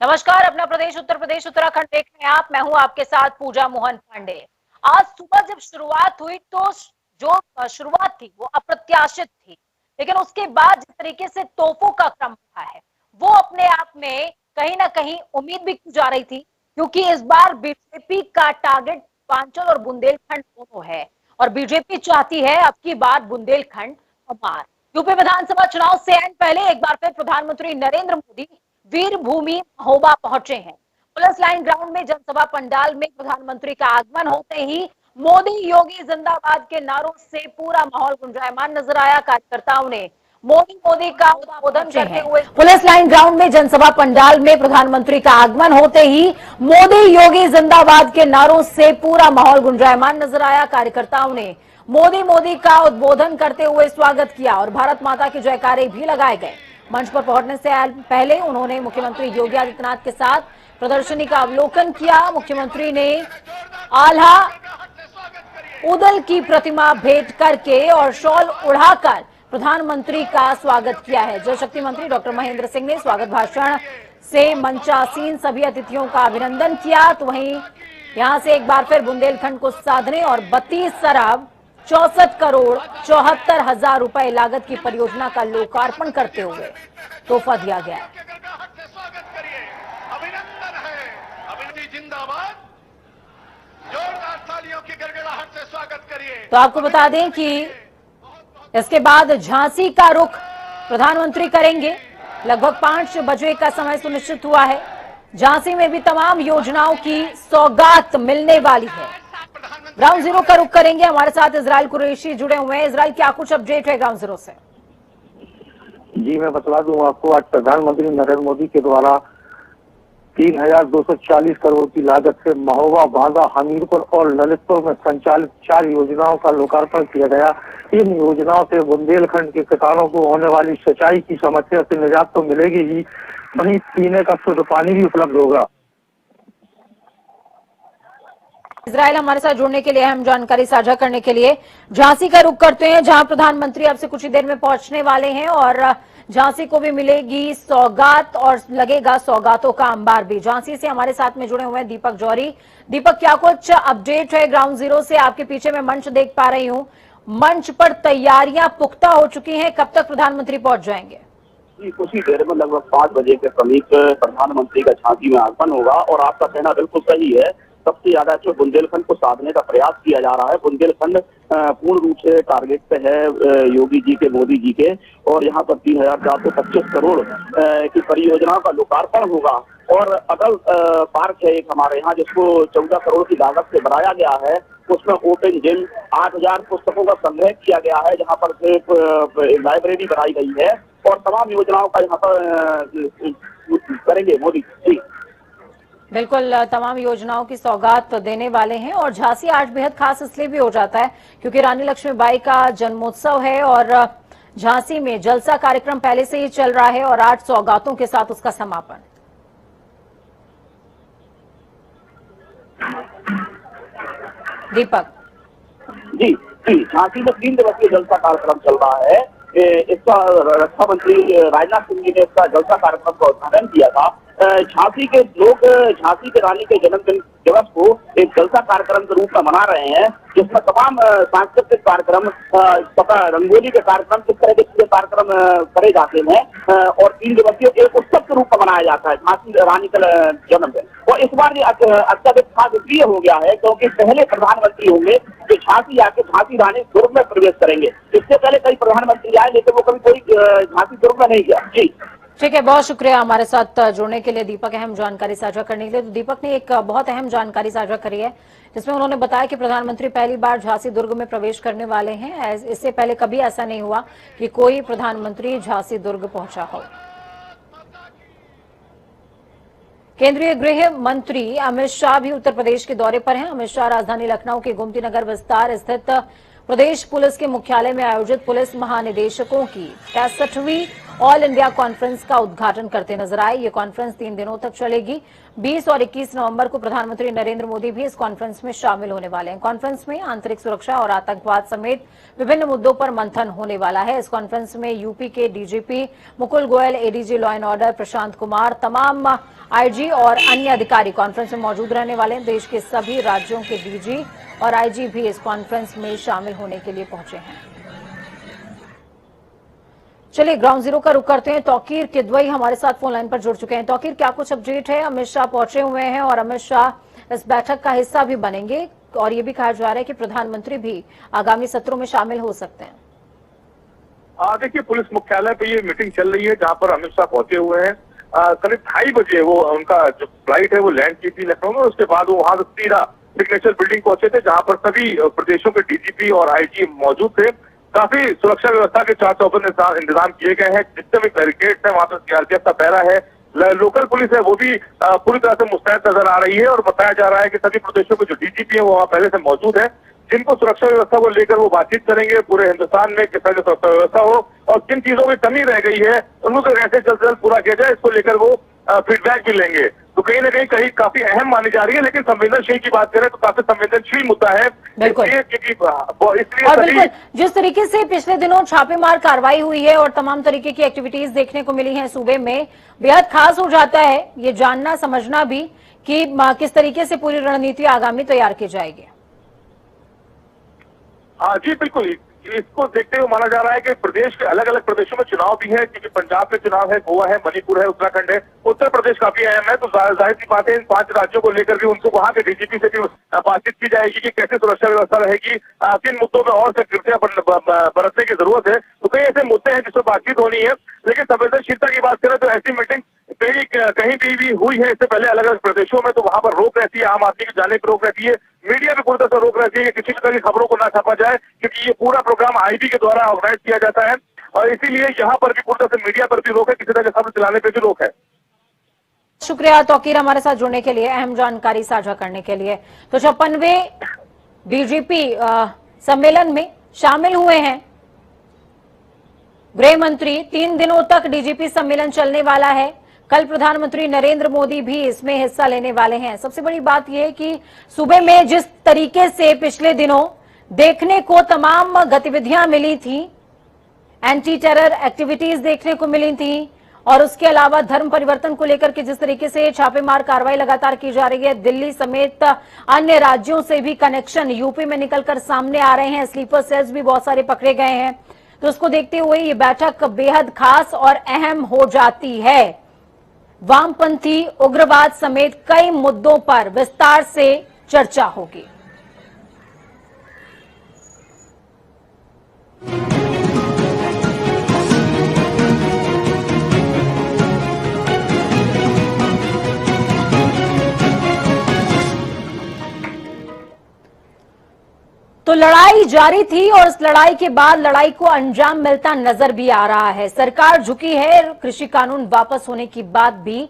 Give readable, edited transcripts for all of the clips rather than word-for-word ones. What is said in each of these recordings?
नमस्कार, अपना प्रदेश उत्तर प्रदेश उत्तराखंड देख रहे हैं आप। मैं हूं आपके साथ पूजा मोहन पांडे। आज सुबह जब शुरुआत हुई तो जो शुरुआत थी वो अप्रत्याशित थी, लेकिन उसके बाद जिस तरीके से तोपों का क्रम रहा है वो अपने आप में कहीं ना कहीं उम्मीद भी की जा रही थी, क्योंकि इस बार बीजेपी का टारगेट पूर्वांचल और बुंदेलखंड दोनों है और बीजेपी चाहती है अब की बार बुंदेलखंड पार। यूपी विधानसभा चुनाव से ऐन पहले एक बार फिर प्रधानमंत्री नरेंद्र मोदी वीरभूमि महोबा पहुंचे हैं। पुलिस लाइन ग्राउंड में जनसभा पंडाल में प्रधानमंत्री का आगमन होते ही मोदी योगी जिंदाबाद के नारों से पूरा माहौल गुंजायमान नजर आया। कार्यकर्ताओं ने मोदी मोदी का उद्बोधन करते हुए पुलिस लाइन ग्राउंड में जनसभा पंडाल में प्रधानमंत्री का आगमन होते ही मोदी योगी जिंदाबाद के नारों से पूरा माहौल गुंजायमान नजर आया। कार्यकर्ताओं ने मोदी मोदी का उद्बोधन करते हुए स्वागत किया और भारत माता के जयकारे भी लगाए गए। मंच पर पहुंचने से पहले उन्होंने मुख्यमंत्री योगी आदित्यनाथ के साथ प्रदर्शनी का अवलोकन किया। मुख्यमंत्री ने आल्हा उदल की प्रतिमा भेंट करके और शॉल उड़ाकर प्रधानमंत्री का स्वागत किया है। जल शक्ति मंत्री डॉक्टर महेंद्र सिंह ने स्वागत भाषण से मंचासीन सभी अतिथियों का अभिनंदन किया। तो वहीं यहां से एक बार फिर बुंदेलखंड को साधने और 32 अरब 64 करोड़ 74 हजार रुपए लागत की परियोजना का लोकार्पण करते हुए तोहफा दिया गया है। अभिनंदन है, जिंदाबाद, जोरदार तालियों की गड़गड़ाहट से स्वागत करिए। तो आपको बता दें कि इसके बाद झांसी का रुख प्रधानमंत्री करेंगे। लगभग 5 बजे का समय सुनिश्चित हुआ है। झांसी में भी तमाम योजनाओं की सौगात मिलने वाली है। ग्राउंड जीरो का रुख करेंगे। हमारे साथ इजराइल कुरैशी जुड़े हुए हैं। इजराइल, क्या कुछ अपडेट है ग्राउंड जीरो से? जी, मैं बतला दूं आपको, आज प्रधानमंत्री नरेंद्र मोदी के द्वारा 3240 करोड़ की लागत से महोबा, बांदा, हमीरपुर और ललितपुर में संचालित 4 योजनाओं का लोकार्पण किया गया। इन योजनाओं से बुंदेलखंड के किसानों को होने वाली सिंचाई की समस्या से निजात तो मिलेगी ही, वहीं पीने का शुद्ध पानी भी उपलब्ध होगा। इजराइल हमारे साथ जुड़ने के लिए, अहम जानकारी साझा करने के लिए झांसी का रुख करते हैं, जहां प्रधानमंत्री अब से कुछ ही देर में पहुंचने वाले हैं और झांसी को भी मिलेगी सौगात और लगेगा सौगातों का अंबार भी। झांसी से हमारे साथ में जुड़े हुए हैं दीपक जौहरी। दीपक, क्या कुछ अपडेट है ग्राउंड जीरो से? आपके पीछे मैं मंच देख पा रही हूं, मंच पर तैयारियां पुख्ता हो चुकी हैं, कब तक प्रधानमंत्री पहुंच जाएंगे? कुछ ही देर में लगभग 5 बजे के समीप प्रधानमंत्री का झांसी में आगमन होगा और आपका कहना बिल्कुल सही है। सबसे ज्यादा जो बुंदेलखंड को साधने का प्रयास किया जा रहा है। बुंदेलखंड पूर्ण रूप से टारगेट पे है योगी जी के, मोदी जी के, और यहाँ पर 3425 करोड़ की परियोजनाओं का लोकार्पण होगा। और अदल पार्क है एक हमारे यहाँ, जिसको 14 करोड़ की लागत से बनाया गया है। उसमें ओपन जिम, 8000 पुस्तकों का संग्रह किया गया है, जहाँ पर लाइब्रेरी बनाई गई है और तमाम योजनाओं का यहाँ पर करेंगे मोदी जी। बिल्कुल, तमाम योजनाओं की सौगात तो देने वाले हैं। और झांसी आज बेहद खास इसलिए भी हो जाता है क्योंकि रानी लक्ष्मीबाई का जन्मोत्सव है और झांसी में जलसा कार्यक्रम पहले से ही चल रहा है और 8 सौगातों के साथ उसका समापन। दीपक जी, झांसी में 3 दिवसीय जलसा कार्यक्रम चल रहा है। इसका रक्षा मंत्री राजनाथ सिंह जी ने इसका जलसा कार्यक्रम का उद्घाटन किया था। झांसी के लोग झांसी के रानी के जन्मदिन दिवस को एक जलसा कार्यक्रम के रूप में मना रहे हैं, जिसमें तमाम सांस्कृतिक कार्यक्रम, रंगोली के कार्यक्रम, किस तरह के कार्यक्रम करे जाते हैं और 3 दिवसीय एक उत्सव के रूप में मनाया जाता है झांसी रानी का जन्मदिन। और इस बार ये अत्यधिक खास इसलिए हो गया है क्योंकि पहले प्रधानमंत्री होंगे जो झांसी आके झांसी रानी दुर्ग में प्रवेश करेंगे। इससे पहले कई प्रधानमंत्री आए, लेकिन वो कभी कोई झांसी दुर्ग में नहीं गया। जी ठीक है, बहुत शुक्रिया हमारे साथ जुड़ने के लिए दीपक, अहम जानकारी साझा करने के लिए। तो दीपक ने एक बहुत अहम जानकारी साझा करी है जिसमें उन्होंने बताया कि प्रधानमंत्री पहली बार झांसी दुर्ग में प्रवेश करने वाले हैं। इससे पहले कभी ऐसा नहीं हुआ कि कोई प्रधानमंत्री झांसी दुर्ग पहुंचा हो। केंद्रीय गृह मंत्री अमित शाह भी उत्तर प्रदेश के दौरे पर हैं। अमित शाह राजधानी लखनऊ के गोमती नगर विस्तार स्थित प्रदेश पुलिस के मुख्यालय में आयोजित पुलिस महानिदेशकों की 65वीं ऑल इंडिया कॉन्फ्रेंस का उद्घाटन करते नजर आए। ये कॉन्फ्रेंस 3 दिनों तक चलेगी। 20 और 21 नवंबर को प्रधानमंत्री नरेंद्र मोदी भी इस कॉन्फ्रेंस में शामिल होने वाले हैं। कॉन्फ्रेंस में आंतरिक सुरक्षा और आतंकवाद समेत विभिन्न मुद्दों पर मंथन होने वाला है। इस कॉन्फ्रेंस में यूपी के DGP Mukul Goyal, ADG law and order Prashant Kumar, तमाम आईजी और अन्य अधिकारी कॉन्फ्रेंस में मौजूद रहने वाले हैं। देश के सभी राज्यों के डीजी और आईजी भी इस कॉन्फ्रेंस में शामिल होने के लिए पहुंचे हैं। चलिए ग्राउंड जीरो का रुख करते हैं। तौकीर किदवई हमारे साथ फोन लाइन पर जुड़ चुके हैं। तौकीर, क्या कुछ अपडेट है? अमित शाह पहुंचे हुए हैं और अमित शाह इस बैठक का हिस्सा भी बनेंगे और ये भी कहा जा रहा है कि प्रधानमंत्री भी आगामी सत्रों में शामिल हो सकते हैं। देखिए, पुलिस मुख्यालय पे ये मीटिंग चल रही है जहां पर अमित शाह पहुंचे हुए हैं। करीब 2:30 बजे वो उनका जो फ्लाइट है वो लैंड की थी लखनऊ में। उसके बाद वो वहां से सीधा सिग्नेचर बिल्डिंग पहुंचे थे जहां पर सभी प्रदेशों के डीजीपी और आईजी मौजूद थे। काफी सुरक्षा व्यवस्था के चार चौबंद इंतजाम किए गए हैं। जितने भी बैरिकेड्स हैं वहां पर सीआरपीएफ का पहरा है। लोकल पुलिस है वो भी पूरी तरह से मुस्तैद नजर आ रही है और बताया जा रहा है कि सभी प्रदेशों के जो डीजीपी है वो वहां पहले से मौजूद है, जिनको सुरक्षा व्यवस्था को लेकर वो बातचीत करेंगे पूरे हिंदुस्तान में किस तरह की सुरक्षा व्यवस्था हो और किन चीजों की कमी रह गई है उनको कैसे जल्द से जल्द पूरा किया जाए, इसको लेकर वो फीडबैक भी लेंगे। तो कहीं ना कहीं काफी अहम मानी जा रही है, लेकिन संवेदनशील की बात करें तो काफी संवेदनशील मुद्दा है। इसलिए और बिल्कुल जिस तरीके से पिछले दिनों छापेमार कार्रवाई हुई है और तमाम तरीके की एक्टिविटीज देखने को मिली है सूबे में, बेहद खास हो जाता है ये जानना समझना भी कि किस तरीके से पूरी रणनीति आगामी तैयार की जाएगी। हाँ जी, बिल्कुल। इसको देखते हुए माना जा रहा है कि प्रदेश के अलग अलग प्रदेशों में चुनाव भी है, क्योंकि पंजाब में चुनाव है, गोवा है, मणिपुर है, उत्तराखंड है, उत्तर प्रदेश काफी अहम है। तो जाहिर सी बात है इन 5 राज्यों को लेकर भी उनको वहां के डीजीपी से भी बातचीत की जाएगी कि कैसे सुरक्षा व्यवस्था रहेगी, किन मुद्दों में और सक्रियता बरतने की जरूरत है। तो कई ऐसे मुद्दे हैं जिस पर बातचीत होनी है, लेकिन संवेदनशीलता की बात करें तो ऐसी मीटिंग कहीं भी हुई है इससे पहले अलग अलग प्रदेशों में, तो वहां पर रोक रहती है, आम आदमी की जाने की रोक रहती है, मीडिया भी पूरी तरह से रोक रहती है कि किसी भी तरह की खबरों को ना छापा जाए, क्योंकि ये पूरा प्रोग्राम आईबी के द्वारा ऑर्गेनाइज किया जाता है और इसीलिए यहाँ पर भी पूरी तरह से मीडिया पर भी रोक है, किसी तरह की खबर चलाने पर भी रोक है। शुक्रिया तौकीर हमारे साथ जुड़ने के लिए, अहम जानकारी साझा करने के लिए। तो 56वें डीजीपी सम्मेलन में शामिल हुए हैं गृह मंत्री। 3 दिनों तक डीजीपी सम्मेलन चलने वाला है। कल प्रधानमंत्री नरेंद्र मोदी भी इसमें हिस्सा लेने वाले हैं। सबसे बड़ी बात यह है कि सूबे में जिस तरीके से पिछले दिनों देखने को तमाम गतिविधियां मिली थी, एंटी टेरर एक्टिविटीज देखने को मिली थी और उसके अलावा धर्म परिवर्तन को लेकर के जिस तरीके से छापेमार कार्रवाई लगातार की जा रही है, दिल्ली समेत अन्य राज्यों से भी कनेक्शन यूपी में निकलकर सामने आ रहे हैं, स्लीपर सेल्स भी बहुत सारे पकड़े गए हैं। तो उसको देखते हुए ये बैठक बेहद खास और अहम हो जाती है। वामपंथी उग्रवाद समेत कई मुद्दों पर विस्तार से चर्चा होगी। तो लड़ाई जारी थी और इस लड़ाई के बाद लड़ाई को अंजाम मिलता नजर भी आ रहा है। सरकार झुकी है, कृषि कानून वापस होने की बात भी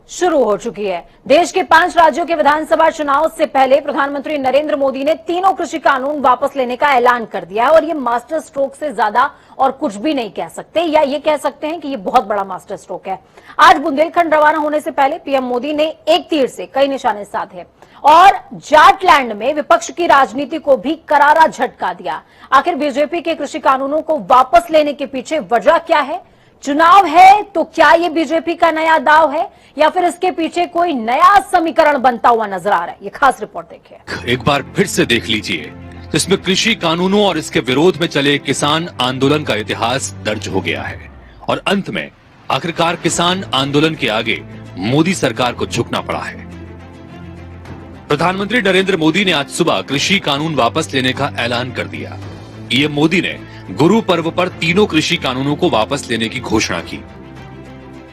शुरू हो चुकी है। देश के 5 राज्यों के विधानसभा चुनाव से पहले प्रधानमंत्री नरेंद्र मोदी ने तीनों कृषि कानून वापस लेने का ऐलान कर दिया है और ये मास्टर स्ट्रोक से ज्यादा और कुछ भी नहीं कह सकते, या ये कह सकते हैं कि ये बहुत बड़ा मास्टर स्ट्रोक है। आज बुंदेलखंड रवाना होने से पहले पीएम मोदी ने एक तीर से कई निशाने साधे और जाटलैंड में विपक्ष की राजनीति को भी करारा झटका दिया। आखिर बीजेपी के कृषि कानूनों को वापस लेने के पीछे वजह क्या है? चुनाव है तो क्या ये बीजेपी का नया दाव है या फिर इसके पीछे कोई नया समीकरण बनता हुआ नजर आ रहा है? ये खास रिपोर्ट देखिए। एक बार फिर से देख लीजिए, इसमें कृषि कानूनों और इसके विरोध में चले किसान आंदोलन का इतिहास दर्ज हो गया है और अंत में आखिरकार किसान आंदोलन के आगे मोदी सरकार को झुकना पड़ा है। प्रधानमंत्री नरेंद्र मोदी ने आज सुबह कृषि कानून वापस लेने का ऐलान कर दिया। पीएम मोदी ने गुरु पर्व पर तीनों कृषि कानूनों को वापस लेने की घोषणा की।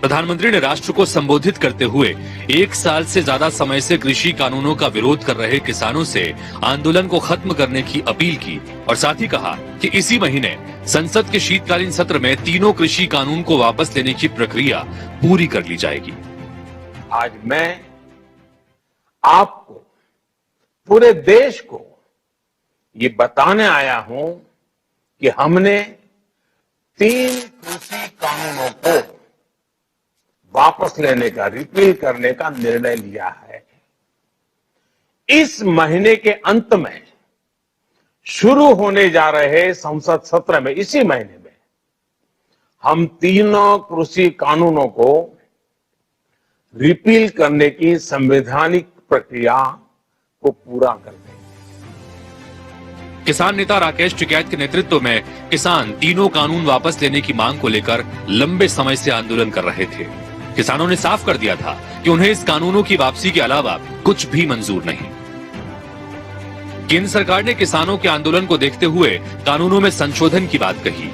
प्रधानमंत्री ने राष्ट्र को संबोधित करते हुए 1 साल से ज्यादा समय से कृषि कानूनों का विरोध कर रहे किसानों से आंदोलन को खत्म करने की अपील की और साथ ही कहा कि इसी महीने संसद के शीतकालीन सत्र में तीनों कृषि कानून को वापस लेने की प्रक्रिया पूरी कर ली जाएगी। आज मैं आपको, पूरे देश को, ये बताने आया हूं कि हमने 3 कृषि कानूनों को वापस लेने का, रिपील करने का निर्णय लिया है। इस महीने के अंत में शुरू होने जा रहे संसद सत्र में, इसी महीने में, हम तीनों कृषि कानूनों को रिपील करने की संवैधानिक प्रक्रिया को पूरा कर देंगे। किसान नेता राकेश टिकैत के नेतृत्व में किसान तीनों कानून वापस लेने की मांग को लेकर लंबे समय से आंदोलन कर रहे थे। किसानों ने साफ कर दिया था कि उन्हें इस कानूनों की वापसी के अलावा कुछ भी मंजूर नहीं। केंद्र सरकार ने किसानों के आंदोलन को देखते हुए कानूनों में संशोधन की बात कही।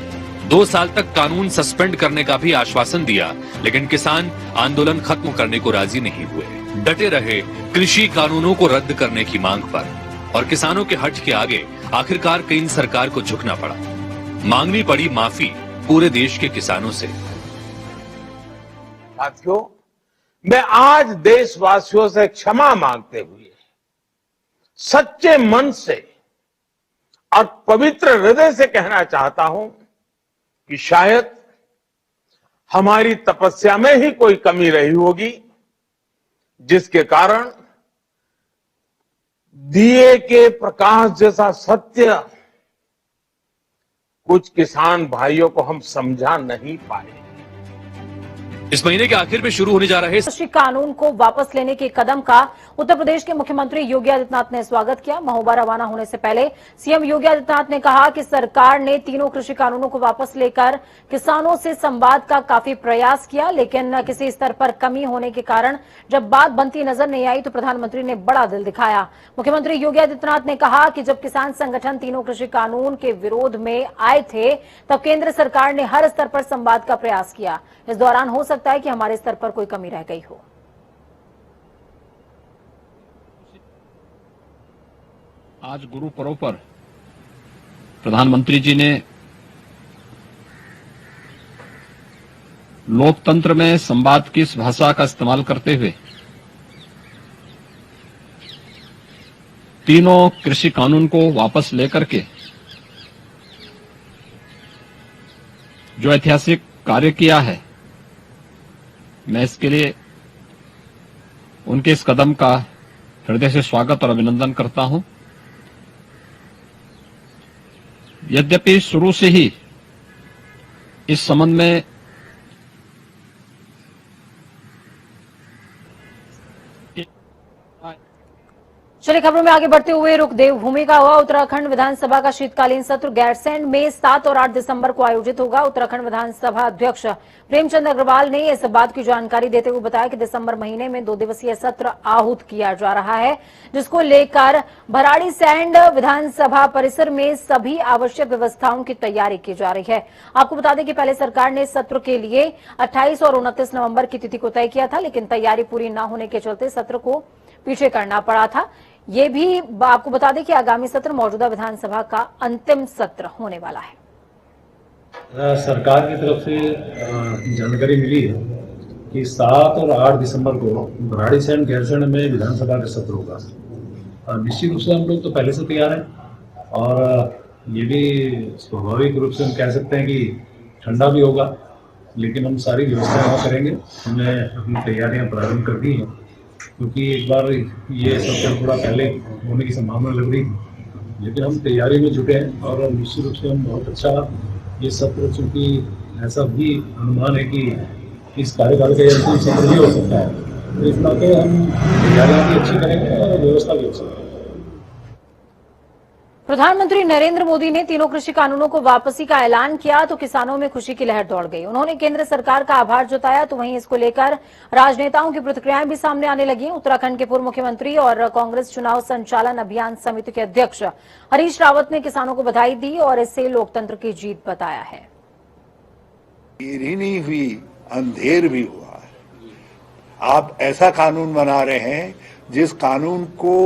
2 साल तक कानून सस्पेंड करने का भी आश्वासन दिया, लेकिन किसान आंदोलन खत्म करने को राजी नहीं हुए। डटे रहे कृषि कानूनों को रद्द करने की मांग पर, और किसानों के हट के आगे आखिरकार केंद्र सरकार को झुकना पड़ा। मांगनी पड़ी माफी पूरे देश के किसानों से। साथियों, मैं आज देशवासियों से क्षमा मांगते हुए सच्चे मन से और पवित्र हृदय से कहना चाहता हूं कि शायद हमारी तपस्या में ही कोई कमी रही होगी, जिसके कारण दिए के प्रकाश जैसा सत्य कुछ किसान भाइयों को हम समझा नहीं पाए। इस महीने के आखिर में शुरू होने जा रहे कृषि कानून को वापस लेने के कदम का उत्तर प्रदेश के मुख्यमंत्री योगी आदित्यनाथ ने स्वागत किया। महोबा रवाना होने से पहले सीएम योगी आदित्यनाथ ने कहा कि सरकार ने तीनों कृषि कानूनों को वापस लेकर किसानों से संवाद का काफी प्रयास किया, लेकिन किसी स्तर पर कमी होने के कारण जब बात बनती नजर नहीं आई तो प्रधानमंत्री ने बड़ा दिल दिखाया। मुख्यमंत्री योगी आदित्यनाथ ने कहा कि जब किसान संगठन तीनों कृषि कानून के विरोध में आए थे तब केंद्र सरकार ने हर स्तर पर संवाद का प्रयास किया। इस दौरान हो सकता है कि हमारे स्तर पर कोई कमी रह गई हो। आज गुरु पर्व पर प्रधानमंत्री जी ने लोकतंत्र में संवाद की इस भाषा का इस्तेमाल करते हुए तीनों कृषि कानून को वापस लेकर के जो ऐतिहासिक कार्य किया है, मैं इसके लिए उनके इस कदम का हृदय से स्वागत और अभिनंदन करता हूं। यद्यपि शुरू से ही इस संबंध में चलिए खबरों में आगे बढ़ते हुए रुख देवभूमि का हुआ। उत्तराखंड विधानसभा का शीतकालीन सत्र गैरसैंण में 7 और 8 दिसंबर को आयोजित होगा। उत्तराखंड विधानसभा अध्यक्ष प्रेमचंद अग्रवाल ने इस बात की जानकारी देते हुए बताया कि दिसंबर महीने में 2 दिवसीय सत्र आहूत किया जा रहा है, जिसको लेकर भराड़ीसैंण विधानसभा परिसर में सभी आवश्यक व्यवस्थाओं की तैयारी की जा रही है। आपको बता दें कि पहले सरकार ने सत्र के लिए 28 और 29 नवंबर की तिथि को तय किया था, लेकिन तैयारी पूरी न होने के चलते सत्र को पीछे करना पड़ा था। ये भी आपको बता दें कि आगामी सत्र मौजूदा विधानसभा का अंतिम सत्र होने वाला है। सरकार की तरफ से जानकारी मिली है कि 7 और 8 दिसंबर को भराड़ीसैंण गैरसैंण में विधानसभा का सत्र होगा। निश्चित रूप से हम लोग तो पहले से तैयार हैं और ये भी स्वाभाविक रूप से हम कह सकते हैं कि ठंडा भी होगा, लेकिन हम सारी व्यवस्थाएं करेंगे। हमने अपनी तैयारियां प्रारंभ कर दी हैं, क्योंकि एक बार ये सत्र थोड़ा पहले होने की संभावना लग रही थी, लेकिन हम तैयारी में जुटे हैं और निश्चित रूप से हम बहुत अच्छा ये सत्र, चूंकि ऐसा भी अनुमान है कि इस कार्यकाल का अंतिम सत्र भी हो सकता है, तो इस नाते हम तैयारियां भी अच्छी करेंगे और व्यवस्था भी अच्छी करेंगे। प्रधानमंत्री नरेंद्र मोदी ने तीनों कृषि कानूनों को वापसी का ऐलान किया तो किसानों में खुशी की लहर दौड़ गई। उन्होंने केंद्र सरकार का आभार जताया तो वहीं इसको लेकर राजनेताओं की प्रतिक्रियाएं भी सामने आने लगी। उत्तराखंड के पूर्व मुख्यमंत्री और कांग्रेस चुनाव संचालन अभियान समिति के अध्यक्ष हरीश रावत ने किसानों को बधाई दी और इसे लोकतंत्र की जीत बताया है। देर ही नहीं हुई, अंधेर भी हुआ है। आप ऐसा कानून बना रहे हैं जिस कानून को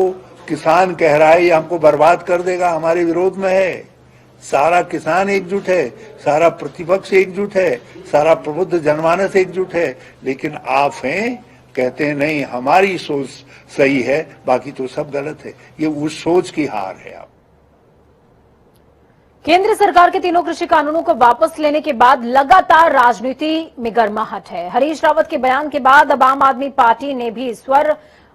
किसान कह रहा है ये हमको बर्बाद कर देगा, हमारे विरोध में है। सारा किसान एकजुट है, सारा प्रतिपक्ष एकजुट है, सारा प्रबुद्ध जनमानस एकजुट है, लेकिन आप हैं कहते हैं नहीं हमारी सोच सही है, बाकी तो सब गलत है। ये उस सोच की हार है। आप केंद्र सरकार के तीनों कृषि कानूनों को वापस लेने के बाद लगातार राजनीति में गर्माहट है। हरीश रावत के बयान के बाद अब आम आदमी पार्टी ने भी स्वर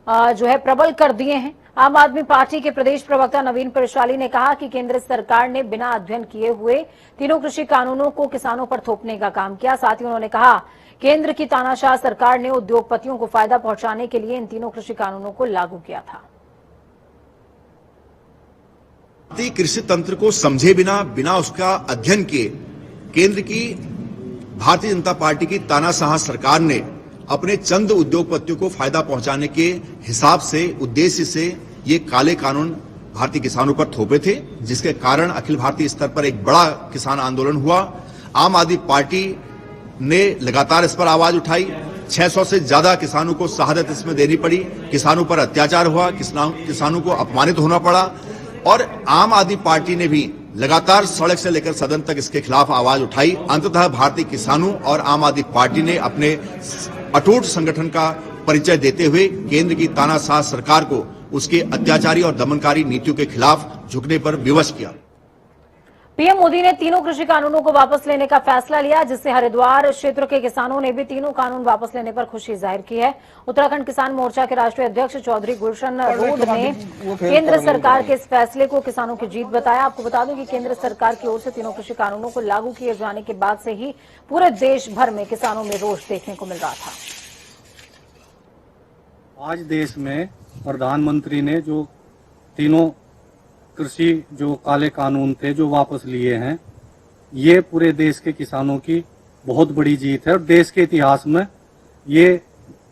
प्रबल कर दिए हैं। आम आदमी पार्टी के प्रदेश प्रवक्ता नवीन परिशाली ने कहा कि केंद्र सरकार ने बिना अध्ययन किए हुए तीनों कृषि कानूनों को किसानों पर थोपने का काम किया। साथ ही उन्होंने कहा केंद्र की तानाशाह सरकार ने उद्योगपतियों को फायदा पहुंचाने के लिए इन तीनों कृषि कानूनों को लागू किया था। कृषि तंत्र को समझे बिना उसका अध्ययन किए केंद्र की भारतीय जनता पार्टी की तानाशाह सरकार ने अपने चंद उद्योगपतियों को फायदा पहुंचाने के हिसाब से उद्देश्य से ये काले कानून भारतीय किसानों पर थोपे थे, जिसके कारण अखिल भारतीय स्तर पर एक बड़ा किसान आंदोलन हुआ। आम आदमी पार्टी ने लगातार इस पर आवाज उठाई। 600 से ज्यादा किसानों को शहादत इसमें देनी पड़ी, किसानों पर अत्याचार हुआ, किसानों को अपमानित होना पड़ा और आम आदमी पार्टी ने भी लगातार सड़क से लेकर सदन तक इसके खिलाफ आवाज उठाई। अंततः भारतीय किसानों और आम आदमी पार्टी ने अपने अटूट संगठन का परिचय देते हुए केंद्र की तानाशाह सरकार को उसके अत्याचारी और दमनकारी नीतियों के खिलाफ झुकने पर विवश किया। पीएम मोदी ने तीनों कृषि कानूनों को वापस लेने का फैसला लिया, जिससे हरिद्वार क्षेत्र के किसानों ने भी तीनों कानून वापस लेने पर खुशी जाहिर की है। उत्तराखंड किसान मोर्चा के राष्ट्रीय अध्यक्ष चौधरी गुलशन रोड ने केंद्र सरकार के इस फैसले को किसानों की जीत बताया। आपको बता दें कि केंद्र सरकार की ओर से तीनों कृषि कानूनों को लागू किए जाने के बाद से ही पूरे देश भर में किसानों में रोष देखने को मिल रहा था। आज देश में प्रधानमंत्री ने जो तीनों कृषि जो काले कानून थे जो वापस लिए हैं, ये पूरे देश के किसानों की बहुत बड़ी जीत है और देश के इतिहास में ये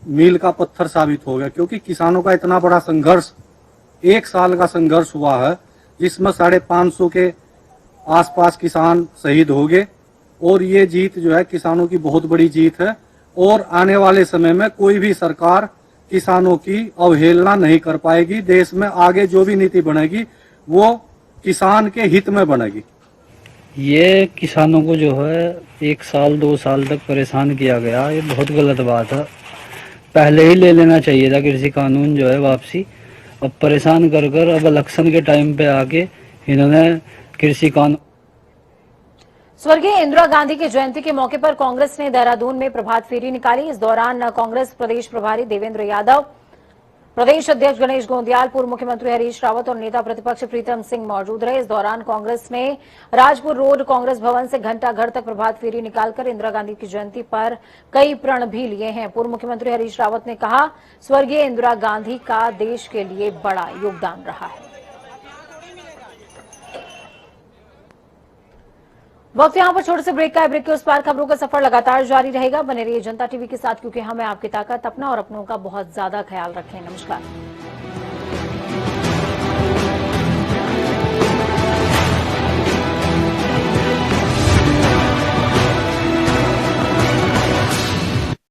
मील का पत्थर साबित हो गया, क्योंकि किसानों का इतना बड़ा संघर्ष, 1 साल का संघर्ष हुआ है जिसमें 550 के आसपास किसान शहीद हो गए और ये जीत जो है किसानों की बहुत बड़ी जीत है और आने वाले समय में कोई भी सरकार किसानों की अवहेलना नहीं कर पाएगी। देश में आगे जो भी नीति बनेगी वो किसान के हित में बनेगी। ये किसानों को जो है 1 साल 2 साल तक परेशान किया गया, ये बहुत गलत बात है। पहले ही ले लेना चाहिए था कृषि कानून जो है वापसी। अब परेशान कर अब इलेक्शन के टाइम पे आके इन्होंने कृषि कानून। स्वर्गीय इंदिरा गांधी की जयंती के मौके पर कांग्रेस ने देहरादून में प्रभात फेरी निकाली। इस दौरान कांग्रेस प्रदेश प्रभारी देवेंद्र यादव, प्रदेश अध्यक्ष गणेश गोंदियाल, पूर्व मुख्यमंत्री हरीश रावत और नेता प्रतिपक्ष प्रीतम सिंह मौजूद रहे। इस दौरान कांग्रेस ने राजपुर रोड कांग्रेस भवन से घंटा घर तक प्रभात फेरी निकालकर इंदिरा गांधी की जयंती पर कई प्रण भी लिए हैं। पूर्व मुख्यमंत्री हरीश रावत ने कहा, स्वर्गीय इंदिरा गांधी का देश के लिए बड़ा योगदान रहा है। वक्त यहाँ पर छोटे से ब्रेक का है। ब्रेक के उस पार खबरों का सफर लगातार जारी रहेगा। बने रहिए जनता टीवी के साथ, क्योंकि हमें आपकी ताकत, अपना और अपनों का बहुत ज्यादा ख्याल रखें। नमस्कार।